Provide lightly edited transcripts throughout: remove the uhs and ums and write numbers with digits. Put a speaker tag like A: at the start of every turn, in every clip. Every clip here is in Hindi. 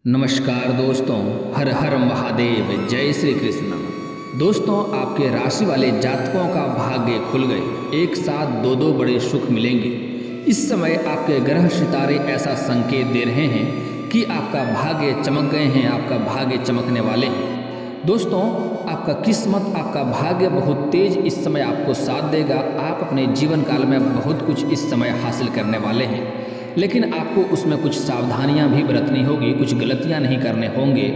A: नमस्कार दोस्तों, हर हर महादेव, जय श्री कृष्ण। दोस्तों, आपके राशि वाले जातकों का भाग्य खुल गए। एक साथ दो दो बड़े सुख मिलेंगे। इस समय आपके ग्रह सितारे ऐसा संकेत दे रहे हैं कि आपका भाग्य चमक गए हैं, आपका भाग्य चमकने वाले हैं। दोस्तों, आपका किस्मत, आपका भाग्य बहुत तेज इस समय आपको साथ देगा। आप अपने जीवन काल में बहुत कुछ इस समय हासिल करने वाले हैं, लेकिन आपको उसमें कुछ सावधानियां भी बरतनी होगी, कुछ गलतियां नहीं करने होंगे,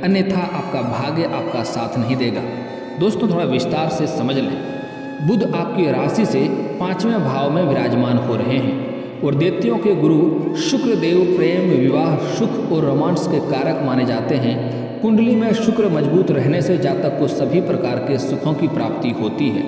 A: अन्यथा आपका भाग्य आपका साथ नहीं देगा। दोस्तों, थोड़ा विस्तार से समझ लें। बुध आपकी राशि से 5वें भाव में विराजमान हो रहे हैं और दैत्यों के गुरु शुक्र देव प्रेम, विवाह, सुख और रोमांस के कारक माने जाते हैं। कुंडली में शुक्र मजबूत रहने से जातक को सभी प्रकार के सुखों की प्राप्ति होती है।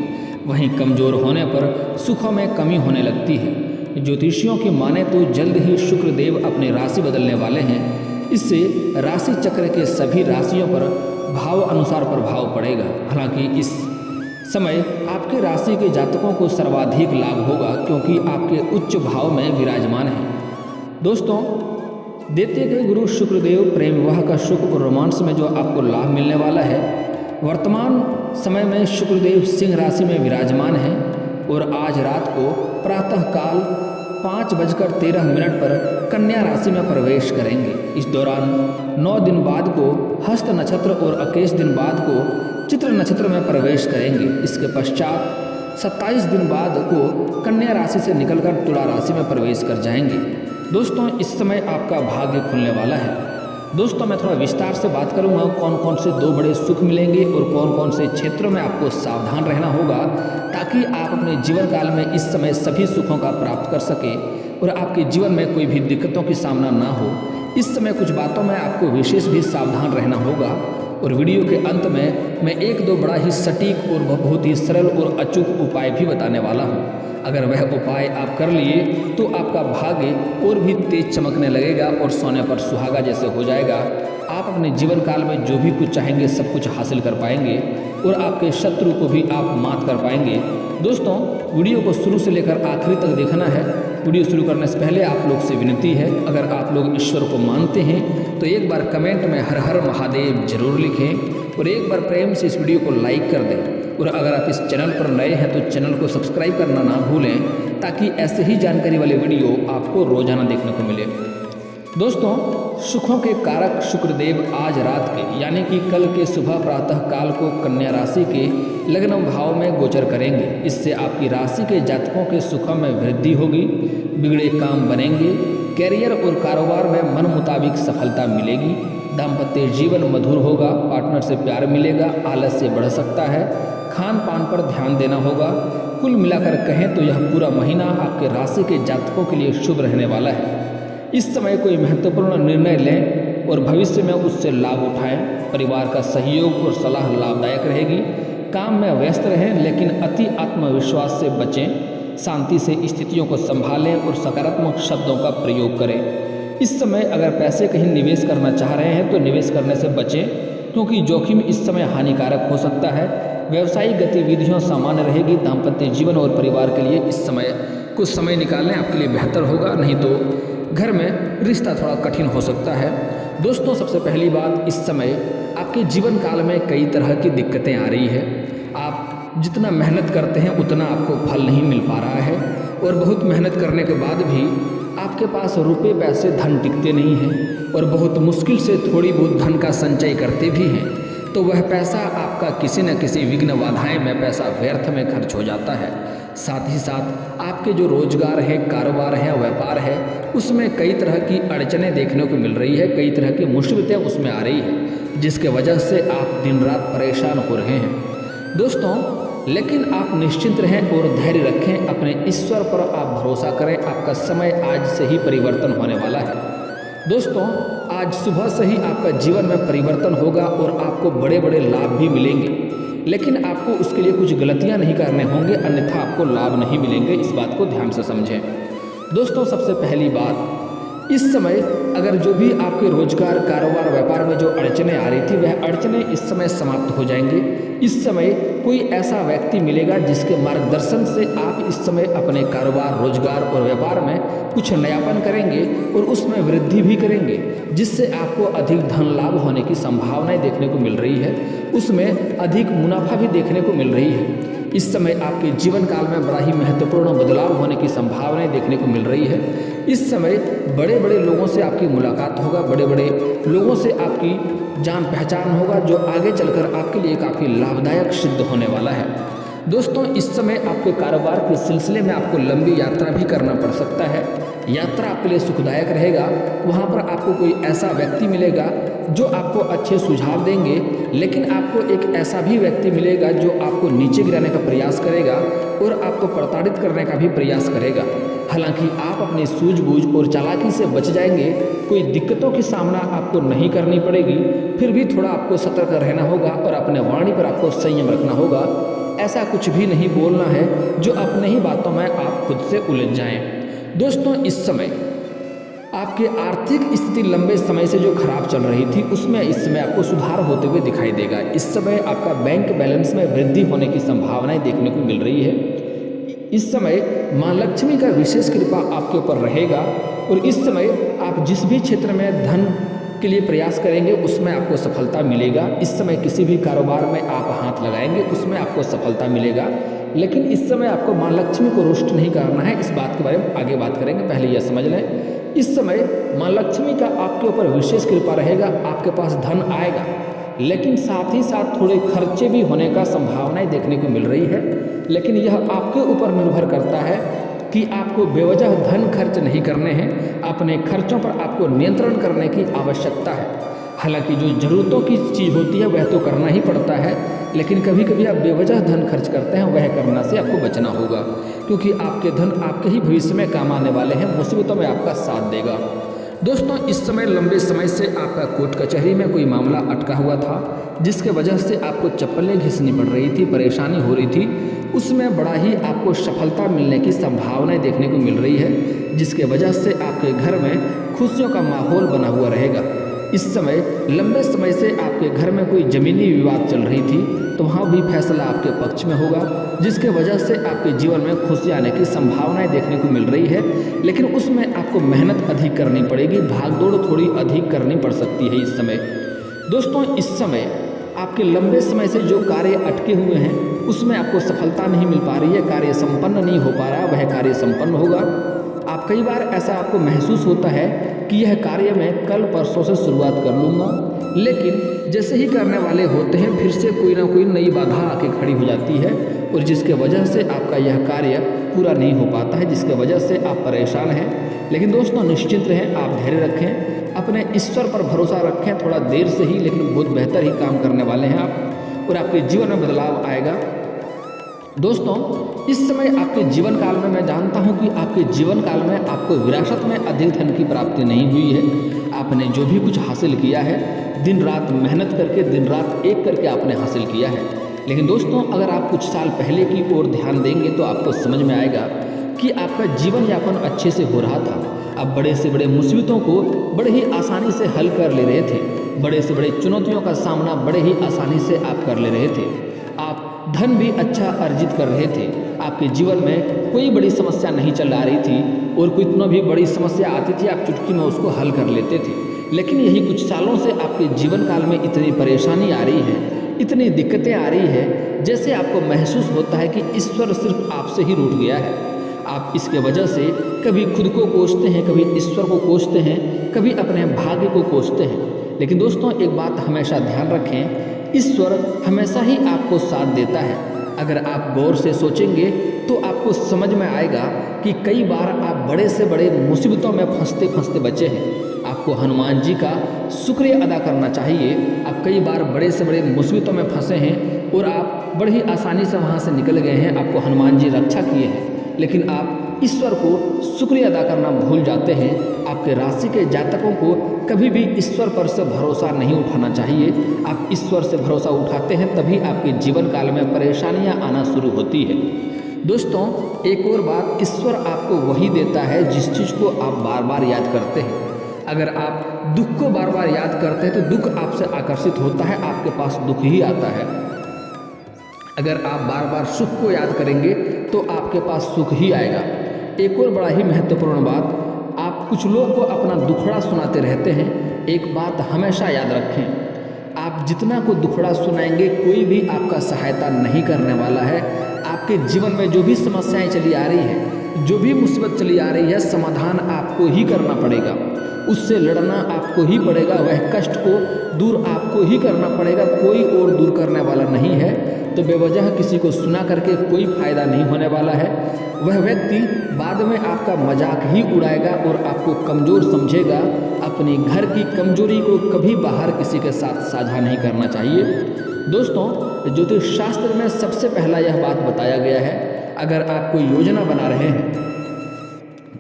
A: वहीं कमजोर होने पर सुखों में कमी होने लगती है। ज्योतिषियों की माने तो जल्द ही शुक्र देव अपनी राशि बदलने वाले हैं। इससे राशि चक्र के सभी राशियों पर भाव अनुसार प्रभाव पड़ेगा। हालांकि इस समय आपके राशि के जातकों को सर्वाधिक लाभ होगा, क्योंकि आपके उच्च भाव में विराजमान है। दोस्तों, दैत्य के गुरु शुक्रदेव प्रेम, विवाह का सुख और रोमांस में जो आपको लाभ मिलने वाला है, वर्तमान समय में शुक्रदेव सिंह राशि में विराजमान है और आज रात को प्रातःकाल 5:13 पर कन्या राशि में प्रवेश करेंगे। इस दौरान 9 दिन बाद को हस्त नक्षत्र और 21 दिन बाद को चित्र नक्षत्र में प्रवेश करेंगे। इसके पश्चात 27 दिन बाद को कन्या राशि से निकलकर तुला राशि में प्रवेश कर जाएंगे। दोस्तों, इस समय आपका भाग्य खुलने वाला है। दोस्तों, मैं थोड़ा विस्तार से बात करूंगा कौन कौन से दो बड़े सुख मिलेंगे और कौन कौन से क्षेत्रों में आपको सावधान रहना होगा, ताकि आप अपने जीवन काल में इस समय सभी सुखों का प्राप्त कर सकें और आपके जीवन में कोई भी दिक्कतों की सामना ना हो। इस समय कुछ बातों में आपको विशेष भी सावधान रहना होगा और वीडियो के अंत में मैं एक दो बड़ा ही सटीक और बहुत ही सरल और अचूक उपाय भी बताने वाला हूँ। अगर वह उपाय आप कर लिए तो आपका भाग्य और भी तेज चमकने लगेगा और सोने पर सुहागा जैसे हो जाएगा। आप अपने जीवन काल में जो भी कुछ चाहेंगे सब कुछ हासिल कर पाएंगे और आपके शत्रु को भी आप मात कर पाएंगे। दोस्तों, वीडियो को शुरू से लेकर आखिरी तक देखना है। वीडियो शुरू करने से पहले आप लोग से विनती है, अगर आप लोग ईश्वर को मानते हैं तो एक बार कमेंट में हर हर महादेव जरूर लिखें और एक बार प्रेम से इस वीडियो को लाइक कर दें। और अगर आप इस चैनल पर नए हैं तो चैनल को सब्सक्राइब करना ना भूलें, ताकि ऐसे ही जानकारी वाले वीडियो आपको रोजाना देखने को मिले। दोस्तों, सुखों के कारक शुक्रदेव आज रात के यानी कि कल के सुबह प्रातः काल को कन्या राशि के लग्न भाव में गोचर करेंगे। इससे आपकी राशि के जातकों के सुखों में वृद्धि होगी, बिगड़े काम बनेंगे, कैरियर और कारोबार में मन मुताबिक सफलता मिलेगी, दाम्पत्य जीवन मधुर होगा, पार्टनर से प्यार मिलेगा, आलस्य बढ़ सकता है, खान पान पर ध्यान देना होगा। कुल मिलाकर कहें तो यह पूरा महीना आपके राशि के जातकों के लिए शुभ रहने वाला है। इस समय कोई महत्वपूर्ण निर्णय लें और भविष्य में उससे लाभ उठाएं। परिवार का सहयोग और सलाह लाभदायक रहेगी। काम में व्यस्त रहें, लेकिन अति आत्मविश्वास से बचें। शांति से स्थितियों को संभालें और सकारात्मक शब्दों का प्रयोग करें। इस समय अगर पैसे कहीं निवेश करना चाह रहे हैं तो निवेश करने से बचें, क्योंकि जोखिम इस समय हानिकारक हो सकता है। व्यवसायिक गतिविधियों सामान्य रहेगी। दाम्पत्य जीवन और परिवार के लिए इस समय कुछ समय निकालने आपके लिए बेहतर होगा, नहीं तो घर में रिश्ता थोड़ा कठिन हो सकता है। दोस्तों, सबसे पहली बात, इस समय आपके जीवन काल में कई तरह की दिक्कतें आ रही है। आप जितना मेहनत करते हैं उतना आपको फल नहीं मिल पा रहा है और बहुत मेहनत करने के बाद भी आपके पास रुपए पैसे धन टिकते नहीं हैं और बहुत मुश्किल से थोड़ी बहुत धन का संचय करते भी हैं तो वह पैसा आपका किसी न किसी विघ्न बाधाएं में पैसा व्यर्थ में खर्च हो जाता है। साथ ही साथ आपके जो रोजगार है, कारोबार है, व्यापार है, उसमें कई तरह की अड़चनें देखने को मिल रही है, कई तरह की मुसीबतें उसमें आ रही है, जिसके वजह से आप दिन रात परेशान हो रहे हैं। दोस्तों, लेकिन आप निश्चिंत रहें और धैर्य रखें। अपने ईश्वर पर आप भरोसा करें। आपका समय आज से ही परिवर्तन होने वाला है। दोस्तों, आज सुबह से ही आपका जीवन में परिवर्तन होगा और आपको बड़े बड़े लाभ भी मिलेंगे, लेकिन आपको उसके लिए कुछ गलतियां नहीं करने होंगे, अन्यथा आपको लाभ नहीं मिलेंगे। इस बात को ध्यान से समझें। दोस्तों, सबसे पहली बात, इस समय अगर जो भी आपके रोजगार, कारोबार, व्यापार में जो अड़चने आ रही थी वह अड़चने इस समय समाप्त हो जाएंगे। इस समय कोई ऐसा व्यक्ति मिलेगा जिसके मार्गदर्शन से आप इस समय अपने कारोबार, रोजगार और व्यापार में कुछ नयापन करेंगे और उसमें वृद्धि भी करेंगे, जिससे आपको अधिक धन लाभ होने की संभावनाएं देखने को मिल रही है, उसमें अधिक मुनाफा भी देखने को मिल रही है। इस समय आपके जीवन काल में बड़ा ही महत्वपूर्ण बदलाव होने की संभावनाएं देखने को मिल रही है। इस समय बड़े बड़े लोगों से आपकी मुलाकात होगा, बड़े बड़े लोगों से आपकी जान पहचान होगा, जो आगे चलकर आपके लिए काफ़ी लाभदायक सिद्ध होने वाला है। दोस्तों, इस समय आपके कारोबार के सिलसिले में आपको लंबी यात्रा भी करना पड़ सकता है। यात्रा आपके लिए सुखदायक रहेगा। वहाँ पर आपको कोई ऐसा व्यक्ति मिलेगा जो आपको अच्छे सुझाव देंगे, लेकिन आपको एक ऐसा भी व्यक्ति मिलेगा जो आपको नीचे गिराने का प्रयास करेगा और आपको प्रताड़ित करने का भी प्रयास करेगा। हालांकि आप अपनी सूझबूझ और चालाकी से बच जाएंगे, कोई दिक्कतों की सामना आपको नहीं करनी पड़ेगी। फिर भी थोड़ा आपको सतर्क रहना होगा और अपने वाणी पर आपको संयम रखना होगा। ऐसा कुछ भी नहीं बोलना है जो अपने ही बातों में आप खुद से उलझ जाएं। दोस्तों, इस समय आपकी आर्थिक स्थिति लंबे समय से जो खराब चल रही थी उसमें इस समय आपको सुधार होते हुए दिखाई देगा। इस समय आपका बैंक बैलेंस में वृद्धि होने की संभावनाएं देखने को मिल रही है। इस समय मां लक्ष्मी का विशेष कृपा आपके ऊपर रहेगा और इस समय आप जिस भी क्षेत्र में धन के लिए प्रयास करेंगे उसमें आपको सफलता मिलेगा। इस समय किसी भी कारोबार में आप हाथ लगाएंगे उसमें आपको सफलता मिलेगा, लेकिन इस समय आपको मां लक्ष्मी को रुष्ट नहीं करना है। इस बात के बारे में आगे बात करेंगे, पहले यह समझ लें। इस समय मां लक्ष्मी का आपके ऊपर विशेष कृपा रहेगा, आपके पास धन आएगा, लेकिन साथ ही साथ थोड़े खर्चे भी होने का संभावनाएं देखने को मिल रही है। लेकिन यह आपके ऊपर निर्भर करता है कि आपको बेवजह धन खर्च नहीं करने हैं, अपने खर्चों पर आपको नियंत्रण करने की आवश्यकता है। हालांकि जो ज़रूरतों की चीज़ होती है वह तो करना ही पड़ता है, लेकिन कभी कभी आप बेवजह धन खर्च करते हैं, वह करना से आपको बचना होगा, क्योंकि आपके धन आपके ही भविष्य में काम आने वाले हैं, मुसीबतों में आपका साथ देगा। दोस्तों, इस समय लंबे समय से आपका कोर्ट कचहरी में कोई मामला अटका हुआ था, जिसके वजह से आपको चप्पलें घिसनी पड़ रही थी, परेशानी हो रही थी, उसमें बड़ा ही आपको सफलता मिलने की संभावनाएं देखने को मिल रही है, जिसके वजह से आपके घर में खुशियों का माहौल बना हुआ रहेगा। इस समय लंबे समय से आपके घर में कोई ज़मीनी विवाद चल रही थी, तो वहाँ भी फैसला आपके पक्ष में होगा, जिसके वजह से आपके जीवन में खुशी आने की संभावनाएं देखने को मिल रही है। लेकिन उसमें आपको मेहनत अधिक करनी पड़ेगी, भागदौड़ थोड़ी अधिक करनी पड़ सकती है इस समय। दोस्तों, इस समय आपके लंबे समय से जो कार्य अटके हुए हैं उसमें आपको सफलता नहीं मिल पा रही है, कार्य संपन्न नहीं हो पा रहा, वह कार्य संपन्न होगा। आप कई बार ऐसा आपको महसूस होता है कि यह कार्य मैं कल परसों से शुरुआत कर लूँगा, लेकिन जैसे ही करने वाले होते हैं फिर से कोई ना कोई नई बाधा आके खड़ी हो जाती है और जिसके वजह से आपका यह कार्य पूरा नहीं हो पाता है, जिसके वजह से आप परेशान हैं। लेकिन दोस्तों, निश्चिंत रहें, आप धैर्य रखें, अपने ईश्वर पर भरोसा रखें। थोड़ा देर से ही लेकिन बहुत बेहतर ही काम करने वाले हैं आप और आपके जीवन में बदलाव आएगा। दोस्तों, इस समय आपके जीवन काल में मैं जानता हूं कि आपके जीवन काल में आपको विरासत में अधिक धन की प्राप्ति नहीं हुई है। आपने जो भी कुछ हासिल किया है दिन रात मेहनत करके, दिन रात एक करके आपने हासिल किया है। लेकिन दोस्तों, अगर आप कुछ साल पहले की ओर ध्यान देंगे तो आपको समझ में आएगा कि आपका जीवन यापन अच्छे से हो रहा था। आप बड़े से बड़े मुसीबतों को बड़े ही आसानी से हल कर ले रहे थे, बड़े से बड़े चुनौतियों का सामना बड़े ही आसानी से आप कर ले रहे थे। आप धन भी अच्छा अर्जित कर रहे थे, आपके जीवन में कोई बड़ी समस्या नहीं चल आ रही थी और कोई इतना भी बड़ी समस्या आती थी आप चुटकी में उसको हल कर लेते थे। लेकिन यही कुछ सालों से आपके जीवन काल में इतनी परेशानी आ रही है, इतनी दिक्कतें आ रही है, जैसे आपको महसूस होता है कि ईश्वर सिर्फ आपसे ही रूठ गया है। आप इसके वजह से कभी खुद को कोसते हैं, कभी ईश्वर को कोसते हैं, कभी अपने भाग्य को कोसते हैं। लेकिन दोस्तों, एक बात हमेशा ध्यान रखें, ईश्वर हमेशा ही आपको साथ देता है। अगर आप गौर से सोचेंगे तो आपको समझ में आएगा कि कई बार आप बड़े से बड़े मुसीबतों में फंसते फंसते बचे हैं। आपको हनुमान जी का शुक्रिया अदा करना चाहिए। आप कई बार बड़े से बड़े मुसीबतों में फंसे हैं और आप बड़ी ही आसानी से वहाँ से निकल गए हैं, आपको हनुमान जी रक्षा किए हैं, लेकिन आप ईश्वर को शुक्रिया अदा करना भूल जाते हैं। आपके राशि के जातकों को कभी भी ईश्वर पर से भरोसा नहीं उठाना चाहिए। आप ईश्वर से भरोसा उठाते हैं तभी आपके जीवन काल में परेशानियां आना शुरू होती है। दोस्तों, एक और बात, ईश्वर आपको वही देता है जिस चीज़ को आप बार बार याद करते हैं। अगर आप दुख को बार बार याद करते हैं तो दुख आपसे आकर्षित होता है, आपके पास दुख ही आता है। अगर आप बार बार सुख को याद करेंगे तो आपके पास सुख ही आएगा। एक और बड़ा ही महत्वपूर्ण बात, आप कुछ लोग को अपना दुखड़ा सुनाते रहते हैं। एक बात हमेशा याद रखें, आप जितना को दुखड़ा सुनाएंगे कोई भी आपका सहायता नहीं करने वाला है। आपके जीवन में जो भी समस्याएं चली आ रही है, जो भी मुसीबत चली आ रही है, समाधान आपको ही करना पड़ेगा, उससे लड़ना आपको ही पड़ेगा, वह कष्ट को दूर आपको ही करना पड़ेगा, कोई और दूर करने वाला नहीं है। तो बेवजह किसी को सुना करके कोई फायदा नहीं होने वाला है। वह व्यक्ति बाद में आपका मजाक ही उड़ाएगा और आपको कमज़ोर समझेगा। अपनी घर की कमजोरी को कभी बाहर किसी के साथ साझा नहीं करना चाहिए। दोस्तों, ज्योतिष शास्त्र में सबसे पहला यह बात बताया गया है, अगर आप कोई योजना बना रहे हैं,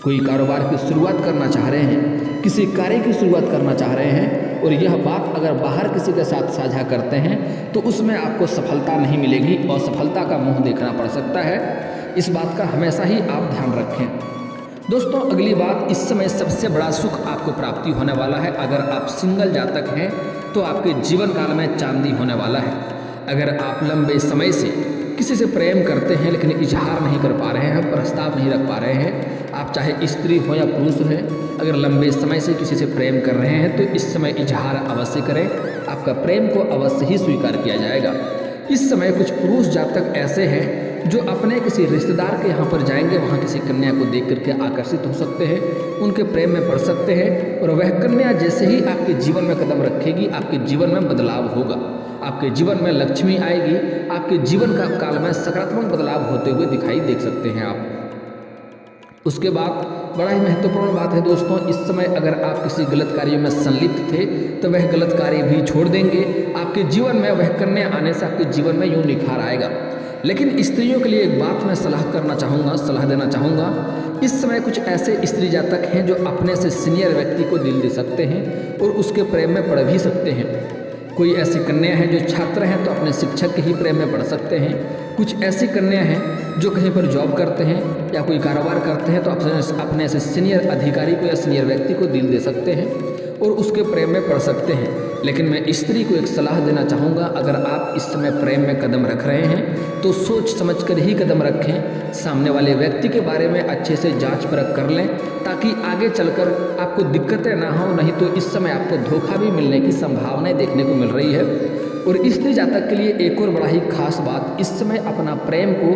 A: कोई कारोबार की शुरुआत करना चाह रहे हैं, किसी कार्य की शुरुआत करना चाह रहे हैं और यह बात अगर बाहर किसी के साथ साझा करते हैं तो उसमें आपको सफलता नहीं मिलेगी और सफलता का मुंह देखना पड़ सकता है। इस बात का हमेशा ही आप ध्यान रखें। दोस्तों, अगली बात, इस समय सबसे बड़ा सुख आपको प्राप्ति होने वाला है। अगर आप सिंगल जातक हैं तो आपके जीवन काल में चांदी होने वाला है। अगर आप लंबे समय से किसी से प्रेम करते हैं लेकिन इजहार नहीं कर पा रहे हैं, प्रस्ताव नहीं रख पा रहे हैं, आप चाहे स्त्री हो या पुरुष हैं, अगर लंबे समय से किसी से प्रेम कर रहे हैं तो इस समय इजहार अवश्य करें, आपका प्रेम को अवश्य ही स्वीकार किया जाएगा। इस समय कुछ पुरुष जातक ऐसे हैं जो अपने किसी रिश्तेदार के यहाँ पर जाएंगे, वहाँ किसी कन्या को देख करके आकर्षित हो सकते हैं, उनके प्रेम में पड़ सकते हैं और वह कन्या जैसे ही आपके जीवन में कदम रखेगी, आपके जीवन में बदलाव होगा, आपके जीवन में लक्ष्मी आएगी, आपके जीवन का काल में सकारात्मक बदलाव होते हुए दिखाई देख सकते हैं आप। उसके बाद बड़ा ही महत्वपूर्ण बात है दोस्तों, इस समय अगर आप किसी गलत कार्य में संलिप्त थे तो वह गलत कार्य भी छोड़ देंगे। आपके जीवन में वह कन्या आने से आपके जीवन में यूं निखार आएगा। लेकिन स्त्रियों के लिए एक बात मैं सलाह देना चाहूँगा। इस समय कुछ ऐसे स्त्री जातक हैं जो अपने से सीनियर व्यक्ति को दिल दे सकते हैं और उसके प्रेम में पड़ भी सकते हैं। कोई ऐसी कन्या है जो छात्र हैं तो अपने शिक्षक के ही प्रेम में पड़ सकते हैं। कुछ ऐसी कन्या हैं जो कहीं पर जॉब करते हैं या कोई कारोबार करते हैं तो अपने से सीनियर अधिकारी को या सीनियर व्यक्ति को दिल दे सकते हैं और उसके प्रेम में पड़ सकते हैं। लेकिन मैं स्त्री को एक सलाह देना चाहूँगा, अगर आप इस समय प्रेम में कदम रख रहे हैं तो सोच समझ कर ही कदम रखें। सामने वाले व्यक्ति के बारे में अच्छे से जांच परख कर लें ताकि आगे चलकर आपको दिक्कतें ना हो, नहीं तो इस समय आपको धोखा भी मिलने की संभावनाएं देखने को मिल रही है। और स्त्री जातक के लिए एक और बड़ा ही खास बात, इस समय अपना प्रेम को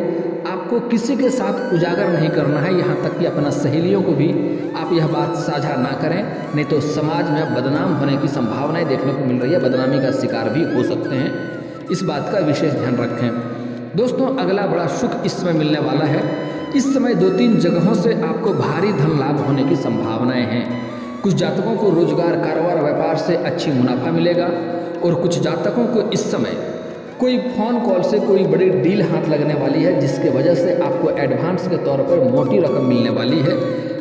A: आपको किसी के साथ उजागर नहीं करना है, यहाँ तक कि अपना सहेलियों को भी आप यह बात साझा ना करें, नहीं तो समाज में बदनाम होने की संभावनाएं देखने को मिल रही है, बदनामी का शिकार भी हो सकते हैं। इस बात का विशेष ध्यान रखें। दोस्तों, अगला बड़ा सुख इस समय मिलने वाला है। इस समय 2-3 जगहों से आपको भारी धन लाभ होने की संभावनाएं हैं। कुछ जातकों को रोजगार, कारोबार, व्यापार से अच्छी मुनाफा मिलेगा और कुछ जातकों को इस समय कोई फ़ोन कॉल से कोई बड़ी डील हाथ लगने वाली है, जिसके वजह से आपको एडवांस के तौर पर मोटी रकम मिलने वाली है,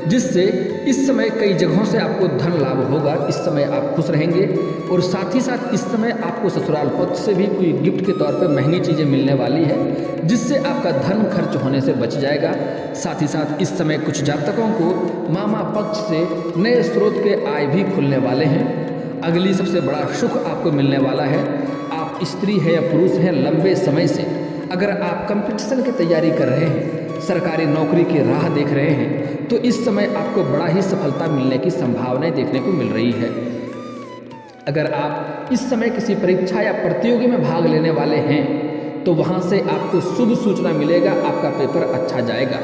A: जिससे इस समय कई जगहों से आपको धन लाभ होगा। इस समय आप खुश रहेंगे और साथ ही साथ इस समय आपको ससुराल पक्ष से भी कोई गिफ्ट के तौर पर महंगी चीज़ें मिलने वाली है, जिससे आपका धन खर्च होने से बच जाएगा। साथ ही साथ इस समय कुछ जातकों को मामा पक्ष से नए स्रोत के आय भी खुलने वाले हैं। अगली सबसे बड़ा सुख आपको मिलने वाला है, आप स्त्री है या पुरुष हैं, लंबे समय से अगर आप कंपटीशन की तैयारी कर रहे हैं, सरकारी नौकरी की राह देख रहे हैं, तो इस समय आपको बड़ा ही सफलता मिलने की संभावनाएं देखने को मिल रही है। अगर आप इस समय किसी परीक्षा या प्रतियोगी में भाग लेने वाले हैं तो वहां से आपको शुभ सूचना मिलेगा, आपका पेपर अच्छा जाएगा।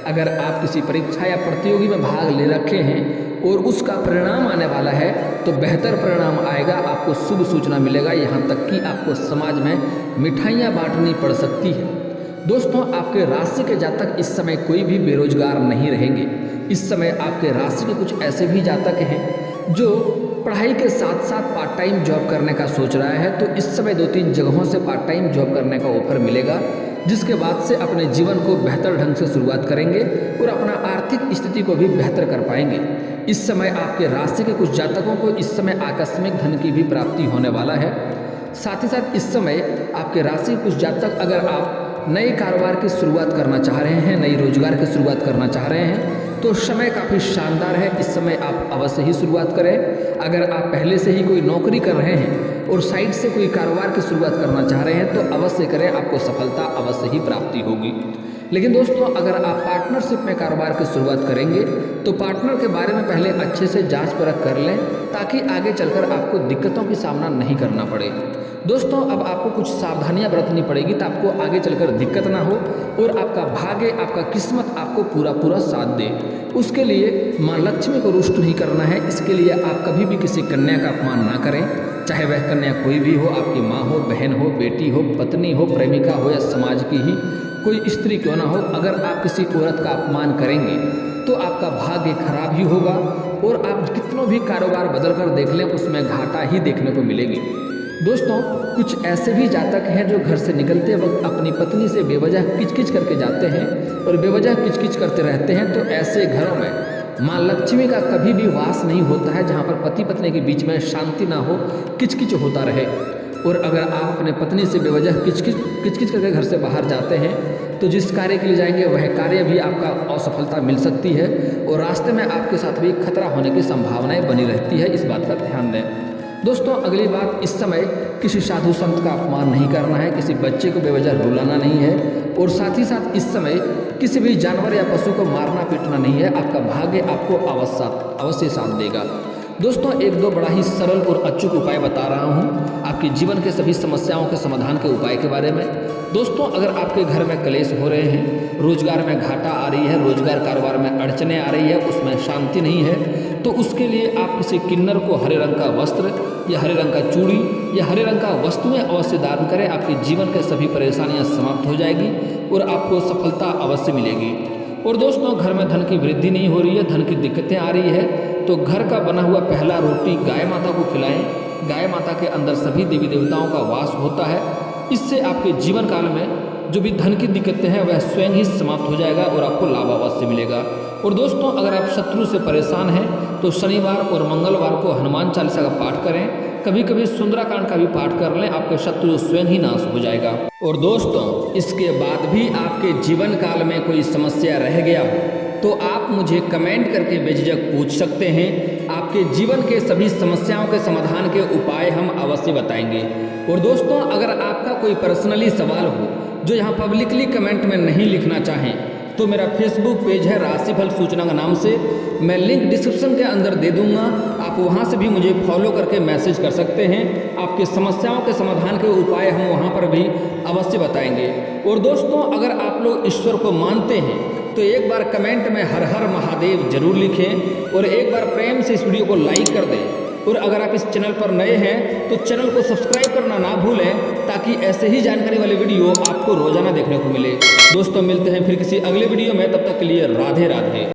A: अगर आप किसी परीक्षा या प्रतियोगी में भाग ले रखे हैं और उसका परिणाम आने वाला है तो बेहतर परिणाम आएगा, आपको शुभ सूचना मिलेगा। यहाँ तक कि आपको समाज में मिठाइयाँ बांटनी पड़ सकती है। दोस्तों, आपके राशि के जातक इस समय कोई भी बेरोजगार नहीं रहेंगे। इस समय आपके राशि के कुछ ऐसे भी जातक हैं जो पढ़ाई के साथ साथ पार्ट टाइम जॉब करने का सोच रहा है, तो इस समय 2-3 जगहों से पार्ट टाइम जॉब करने का ऑफर मिलेगा, जिसके बाद से अपने जीवन को बेहतर ढंग से शुरुआत करेंगे और अपना आर्थिक स्थिति को भी बेहतर कर पाएंगे। इस समय आपके राशि के कुछ जातकों को इस समय आकस्मिक धन की भी प्राप्ति होने वाला है। साथ ही साथ इस समय आपके राशि के कुछ जातक, अगर आप नए कारोबार की शुरुआत करना चाह रहे हैं, नई रोजगार की शुरुआत करना चाह रहे हैं, तो समय काफ़ी शानदार है। इस समय आप अवश्य ही शुरुआत करें। अगर आप पहले से ही कोई नौकरी कर रहे हैं और साइड से कोई कारोबार की शुरुआत करना चाह रहे हैं तो अवश्य करें, आपको सफलता अवश्य ही प्राप्ति होगी। लेकिन दोस्तों, अगर आप पार्टनरशिप में कारोबार की शुरुआत करेंगे तो पार्टनर के बारे में पहले अच्छे से जांच परख कर लें, ताकि आगे चलकर आपको दिक्कतों की सामना नहीं करना पड़े। दोस्तों, अब आपको कुछ सावधानियां बरतनी पड़ेगी तो आपको आगे चलकर दिक्कत ना हो और आपका भाग्य, आपका किस्मत आपको पूरा साथ दे। उसके लिए माँ लक्ष्मी को रुष्ट नहीं करना है। इसके लिए आप कभी भी किसी कन्या का अपमान ना करें, चाहे वह कन्या कोई भी हो, आपकी माँ हो, बहन हो, बेटी हो, पत्नी हो, प्रेमिका हो या समाज की ही कोई स्त्री क्यों ना हो। अगर आप किसी औरत का अपमान करेंगे तो आपका भाग्य खराब ही होगा और आप कितनों भी कारोबार बदल कर देख लें, उसमें घाटा ही देखने को मिलेगी। दोस्तों, कुछ ऐसे भी जातक हैं जो घर से निकलते वक्त अपनी पत्नी से बेवजह किचकिच करके जाते हैं और बेवजह किचकिच करते रहते हैं। तो ऐसे घरों में माँ लक्ष्मी का कभी भी वास नहीं होता है, जहाँ पर पति पत्नी के बीच में शांति ना हो, किचकिच होता रहे। और अगर आप अपने पत्नी से बेवजह किचकिच करके घर से बाहर जाते हैं तो जिस कार्य के लिए जाएंगे वह कार्य भी आपका असफलता मिल सकती है और रास्ते में आपके साथ भी खतरा होने की संभावनाएं बनी रहती है। इस बात का ध्यान दें। दोस्तों, अगली बात, इस समय किसी साधु संत का अपमान नहीं करना है, किसी बच्चे को बेवजह रुलाना नहीं है और साथ ही साथ इस समय किसी भी जानवर या पशु को मारना पीटना नहीं है। आपका भाग्य आपको अवश्य साथ देगा। दोस्तों, एक दो बड़ा ही सरल और अचूक उपाय बता रहा हूँ आपके जीवन के सभी समस्याओं के समाधान के उपाय के बारे में। दोस्तों, अगर आपके घर में क्लेश हो रहे हैं, रोजगार में घाटा आ रही है, रोजगार कारोबार में अड़चने आ रही है, उसमें शांति नहीं है, तो उसके लिए आप किसी किन्नर को हरे रंग का वस्त्र या हरे रंग का चूड़ी या हरे रंग का वस्तुएं अवश्य दान करें। आपके जीवन के सभी परेशानियां समाप्त हो जाएगी और आपको सफलता अवश्य मिलेगी। और दोस्तों, घर में धन की वृद्धि नहीं हो रही है, धन की दिक्कतें आ रही है, तो घर का बना हुआ पहला रोटी गाय माता को खिलाएं। गाय माता के अंदर सभी देवी देवताओं का वास होता है। इससे आपके जीवन काल में जो भी धन की दिक्कतें हैं वह स्वयं ही समाप्त हो जाएगा और आपको लाभ अवश्य मिलेगा। और दोस्तों, अगर आप शत्रु से परेशान हैं तो शनिवार और मंगलवार को हनुमान चालीसा का पाठ करें। कभी कभी सुंदराकांड का भी पाठ कर लें, आपके शत्रु स्वयं ही नाश हो जाएगा। और दोस्तों, इसके बाद भी आपके जीवन काल में कोई समस्या रह गया हो तो आप मुझे कमेंट करके बेझिझक पूछ सकते हैं। आपके जीवन के सभी समस्याओं के समाधान के उपाय हम अवश्य बताएंगे। और दोस्तों, अगर आपका कोई पर्सनली सवाल हो जो यहाँ पब्लिकली कमेंट में नहीं लिखना चाहें तो मेरा फेसबुक पेज है राशिफल सूचना का नाम से, मैं लिंक डिस्क्रिप्शन के अंदर दे दूंगा। आप वहां से भी मुझे फॉलो करके मैसेज कर सकते हैं। आपकी समस्याओं के समाधान के उपाय हम वहां पर भी अवश्य बताएंगे। और दोस्तों, अगर आप लोग ईश्वर को मानते हैं तो एक बार कमेंट में हर हर महादेव जरूर लिखें और एक बार प्रेम से इस वीडियो को लाइक कर दें। और अगर आप इस चैनल पर नए हैं तो चैनल को सब्सक्राइब करना ना भूलें, ताकि ऐसे ही जानकारी वाले वीडियो आपको रोजाना देखने को मिले। दोस्तों, मिलते हैं फिर किसी अगले वीडियो में, तब तक के लिए राधे राधे।